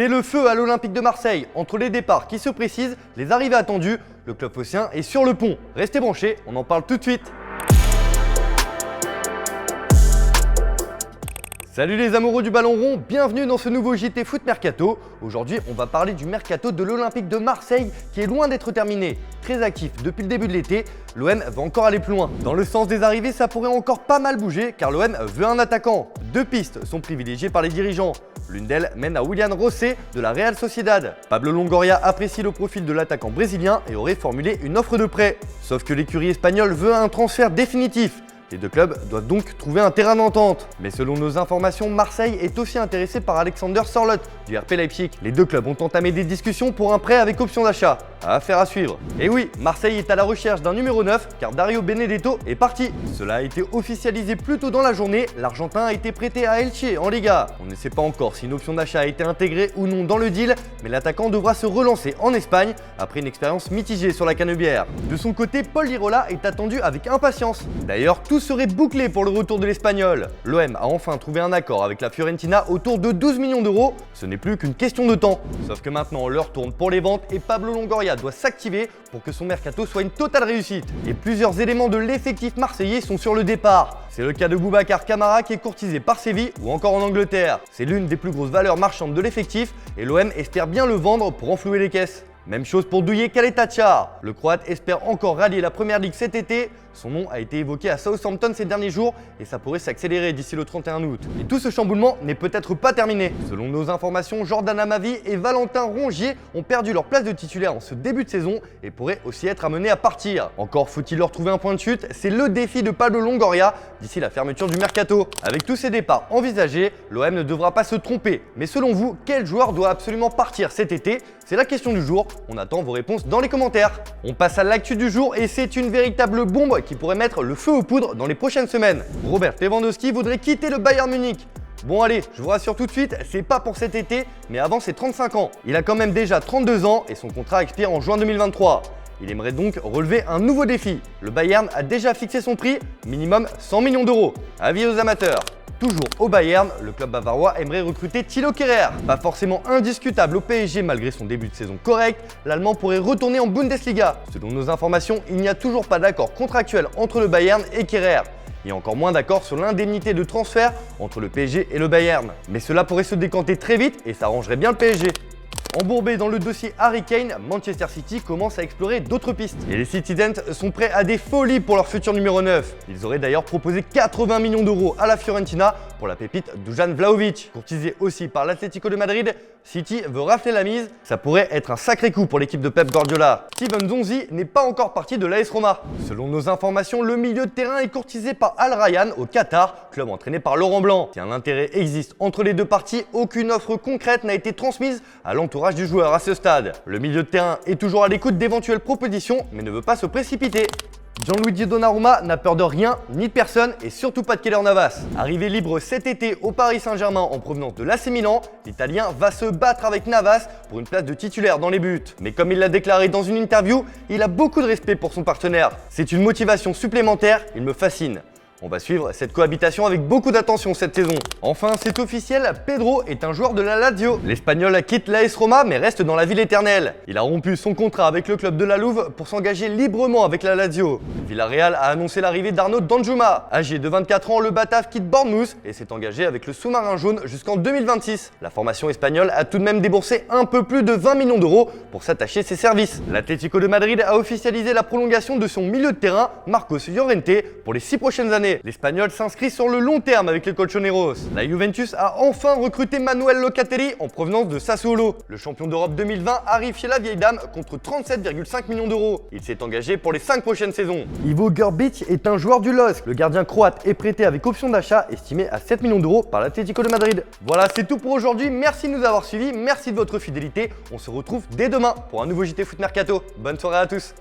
C'est le feu à l'Olympique de Marseille. Entre les départs qui se précisent, les arrivées attendues, le club phocéen est sur le pont. Restez branchés, on en parle tout de suite. Salut les amoureux du ballon rond, bienvenue dans ce nouveau JT Foot Mercato. Aujourd'hui, on va parler du mercato de l'Olympique de Marseille qui est loin d'être terminé. Très actif depuis le début de l'été, l'OM va encore aller plus loin. Dans le sens des arrivées, ça pourrait encore pas mal bouger car l'OM veut un attaquant. Deux pistes sont privilégiées par les dirigeants. L'une d'elles mène à Willian José de la Real Sociedad. Pablo Longoria apprécie le profil de l'attaquant brésilien et aurait formulé une offre de prêt. Sauf que l'écurie espagnole veut un transfert définitif. Les deux clubs doivent donc trouver un terrain d'entente. Mais selon nos informations, Marseille est aussi intéressé par Alexander Sørloth du RB Leipzig. Les deux clubs ont entamé des discussions pour un prêt avec option d'achat. Affaire à suivre. Et oui, Marseille est à la recherche d'un numéro 9 car Dario Benedetto est parti. Cela a été officialisé plus tôt dans la journée, l'Argentin a été prêté à Elche en Liga. On ne sait pas encore si une option d'achat a été intégrée ou non dans le deal, mais l'attaquant devra se relancer en Espagne après une expérience mitigée sur la Canebière. De son côté, Paul Lirola est attendu avec impatience. D'ailleurs, tout serait bouclé pour le retour de l'Espagnol. L'OM a enfin trouvé un accord avec la Fiorentina autour de 12 millions d'euros. Ce n'est plus qu'une question de temps. Sauf que maintenant, l'heure tourne pour les ventes et Pablo Longoria doit s'activer pour que son mercato soit une totale réussite. Et plusieurs éléments de l'effectif marseillais sont sur le départ. C'est le cas de Boubacar Kamara qui est courtisé par Séville ou encore en Angleterre. C'est l'une des plus grosses valeurs marchandes de l'effectif et l'OM espère bien le vendre pour enflouer les caisses. Même chose pour Douye Kaletacar. Le Croate espère encore rallier la Première Ligue cet été. Son nom a été évoqué à Southampton ces derniers jours et ça pourrait s'accélérer d'ici le 31 août. Et tout ce chamboulement n'est peut-être pas terminé. Selon nos informations, Jordan Amavi et Valentin Rongier ont perdu leur place de titulaire en ce début de saison et pourraient aussi être amenés à partir. Encore faut-il leur trouver un point de chute, c'est le défi de Pablo Longoria d'ici la fermeture du mercato. Avec tous ces départs envisagés, l'OM ne devra pas se tromper. Mais selon vous, quel joueur doit absolument partir cet été? C'est la question du jour, on attend vos réponses dans les commentaires. On passe à l'actu du jour et c'est une véritable bombe qui pourrait mettre le feu aux poudres dans les prochaines semaines. Robert Lewandowski voudrait quitter le Bayern Munich. Bon allez, je vous rassure tout de suite, c'est pas pour cet été, mais avant ses 35 ans. Il a quand même déjà 32 ans et son contrat expire en juin 2023. Il aimerait donc relever un nouveau défi. Le Bayern a déjà fixé son prix, minimum 100 millions d'euros. Avis aux amateurs. Toujours au Bayern, le club bavarois aimerait recruter Thilo Kehrer. Pas forcément indiscutable au PSG malgré son début de saison correct, l'Allemand pourrait retourner en Bundesliga. Selon nos informations, il n'y a toujours pas d'accord contractuel entre le Bayern et Kehrer. Et encore moins d'accord sur l'indemnité de transfert entre le PSG et le Bayern. Mais cela pourrait se décanter très vite et ça arrangerait bien le PSG. Embourbé dans le dossier Harry Kane, Manchester City commence à explorer d'autres pistes. Et les Citizens sont prêts à des folies pour leur futur numéro 9. Ils auraient d'ailleurs proposé 80 millions d'euros à la Fiorentina pour la pépite Dusan Vlahovic. Courtisé aussi par l'Atlético de Madrid, City veut rafler la mise. Ça pourrait être un sacré coup pour l'équipe de Pep Guardiola. Steven Zonzi n'est pas encore parti de l'AS Roma. Selon nos informations, le milieu de terrain est courtisé par Al Rayyan au Qatar, club entraîné par Laurent Blanc. Si un intérêt existe entre les deux parties, aucune offre concrète n'a été transmise à l'entourage du joueur à ce stade. Le milieu de terrain est toujours à l'écoute d'éventuelles propositions, mais ne veut pas se précipiter. Gianluigi Donnarumma n'a peur de rien, ni de personne et surtout pas de Keylor Navas. Arrivé libre cet été au Paris Saint-Germain en provenance de l'AC Milan, l'Italien va se battre avec Navas pour une place de titulaire dans les buts. Mais comme il l'a déclaré dans une interview, il a beaucoup de respect pour son partenaire. C'est une motivation supplémentaire, il me fascine. On va suivre cette cohabitation avec beaucoup d'attention cette saison. Enfin, c'est officiel, Pedro est un joueur de la Lazio. L'Espagnol quitte l'AS Roma mais reste dans la ville éternelle. Il a rompu son contrat avec le club de la Louve pour s'engager librement avec la Lazio. Villarreal a annoncé l'arrivée d'Arnaud Danjuma. Âgé de 24 ans, le Batave quitte Bournemouth et s'est engagé avec le sous-marin jaune jusqu'en 2026. La formation espagnole a tout de même déboursé un peu plus de 20 millions d'euros pour s'attacher ses services. L'Atlético de Madrid a officialisé la prolongation de son milieu de terrain, Marcos Llorente, pour les 6 prochaines années. L'Espagnol s'inscrit sur le long terme avec les Colchoneros. La Juventus a enfin recruté Manuel Locatelli en provenance de Sassuolo. Le champion d'Europe 2020 arrive chez la vieille dame contre 37,5 millions d'euros. Il s'est engagé pour les 5 prochaines saisons. Ivo Grbić est un joueur du LOSC. Le gardien croate est prêté avec option d'achat estimé à 7 millions d'euros par l'Atlético de Madrid. Voilà, c'est tout pour aujourd'hui. Merci de nous avoir suivis. Merci de votre fidélité. On se retrouve dès demain pour un nouveau JT Foot Mercato. Bonne soirée à tous.